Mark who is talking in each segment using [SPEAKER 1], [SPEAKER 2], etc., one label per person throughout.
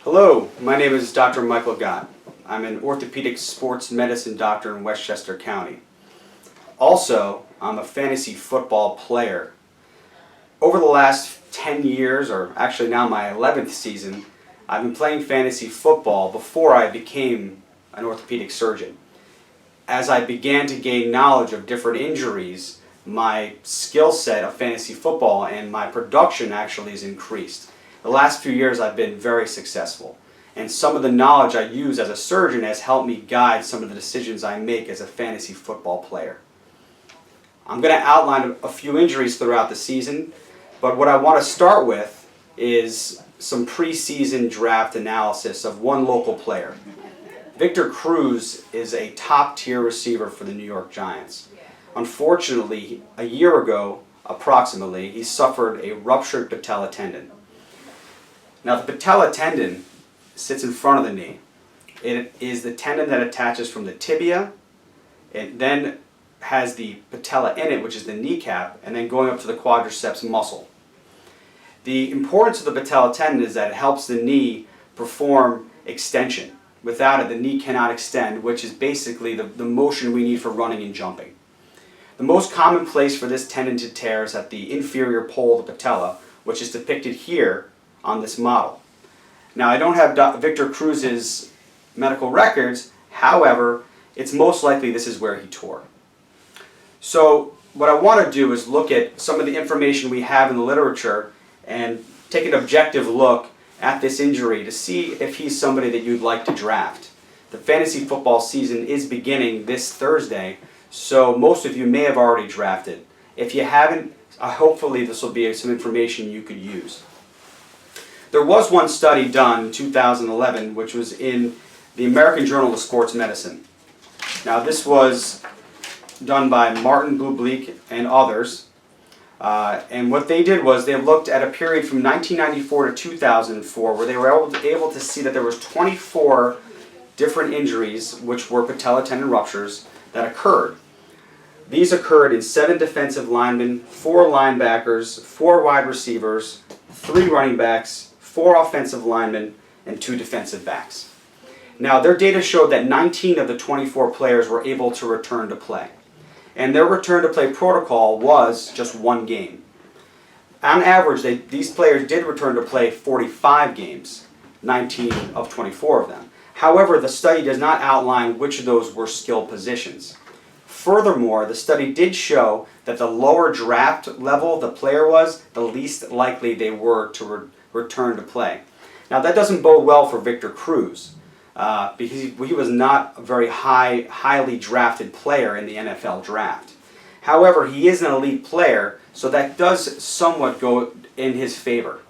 [SPEAKER 1] Hello, my name is Dr. Michael Gott. I'm an orthopedic sports medicine doctor in Westchester County. Also, I'm a fantasy football player. Over the last 10 years, or actually now my 11th season, I've been playing fantasy football before I became an orthopedic surgeon. As I began to gain knowledge of different injuries, my skill set of fantasy football and my production actually has increased. The last few years I've been very successful, and some of the knowledge I use as a surgeon has helped me guide some of the decisions I make as a fantasy football player. I'm going to outline a few injuries throughout the season, but what I want to start with is some preseason draft analysis of one local player. Victor Cruz is a top-tier receiver for the New York Giants. Unfortunately, a year ago, approximately, he suffered a ruptured patella tendon. Now, the patella tendon sits in front of the knee. It is the tendon that attaches from the tibia. It then has the patella in it, which is the kneecap, and then going up to the quadriceps muscle. The importance of the patella tendon is that it helps the knee perform extension. Without it, the knee cannot extend, which is basically the motion we need for running and jumping. The most common place for this tendon to tear is at the inferior pole of the patella, which is depicted here on this model. Now, I don't have Victor Cruz's medical records, however, it's most likely this is where he tore. So what I want to do is look at some of the information we have in the literature and take an objective look at this injury to see if he's somebody that you'd like to draft. The fantasy football season is beginning this Thursday, so most of you may have already drafted. If you haven't, hopefully this will be some information you could use. There was one study done in 2011, which was in the American Journal of Sports Medicine. Now, this was done by Martin Bublick and others. And what they did was they looked at a period from 1994 to 2004 where they were able to see that there was 24 different injuries, which were patella tendon ruptures, that occurred. These occurred in 7 defensive linemen, 4 linebackers, 4 wide receivers, 3 running backs, 4 offensive linemen, and 2 defensive backs. Now, their data showed that 19 of the 24 players were able to return to play. And their return to play protocol was just 1 game. On average, these players did return to play 45 games, 19 of 24 of them. However, the study does not outline which of those were skill positions. Furthermore, the study did show that the lower draft level the player was, the least likely they were to return to play. Now, that doesn't bode well for Victor Cruz because he was not a very highly drafted player in the NFL draft. However, he is an elite player, so that does somewhat go in his favor.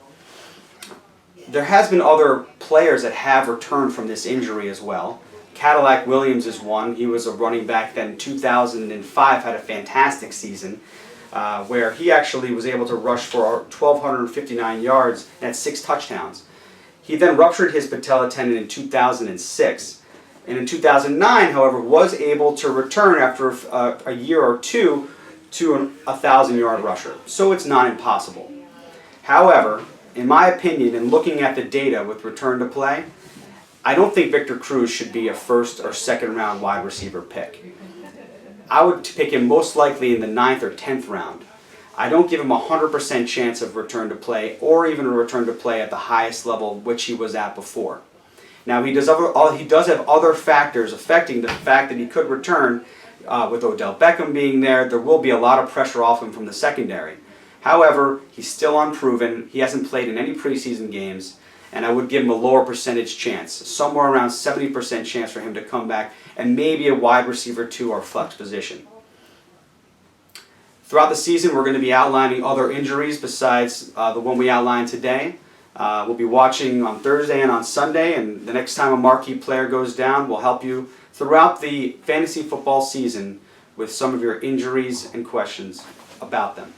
[SPEAKER 1] There has been other players that have returned from this injury as well. Cadillac Williams is one. He was a running back that in 2005 had a fantastic season where he actually was able to rush for 1,259 yards and had 6 touchdowns. He then ruptured his patella tendon in 2006. And in 2009, however, was able to return after a year or two to a 1,000-yard rusher. So it's not impossible. However, in my opinion, in looking at the data with return to play, I don't think Victor Cruz should be a 1st or 2nd round wide receiver pick. I would pick him most likely in the 9th or 10th round. I don't give him a 100% chance of return to play or even a return to play at the highest level which he was at before. Now, he does have other factors affecting the fact that he could return. With Odell Beckham being there, there will be a lot of pressure off him from the secondary. However, he's still unproven. He hasn't played in any preseason games, and I would give him a lower percentage chance, somewhere around 70% chance for him to come back, and maybe a wide receiver 2 or flex position. Throughout the season, we're going to be outlining other injuries besides the one we outlined today. We'll be watching on Thursday and on Sunday, and the next time a marquee player goes down, we'll help you throughout the fantasy football season with some of your injuries and questions about them.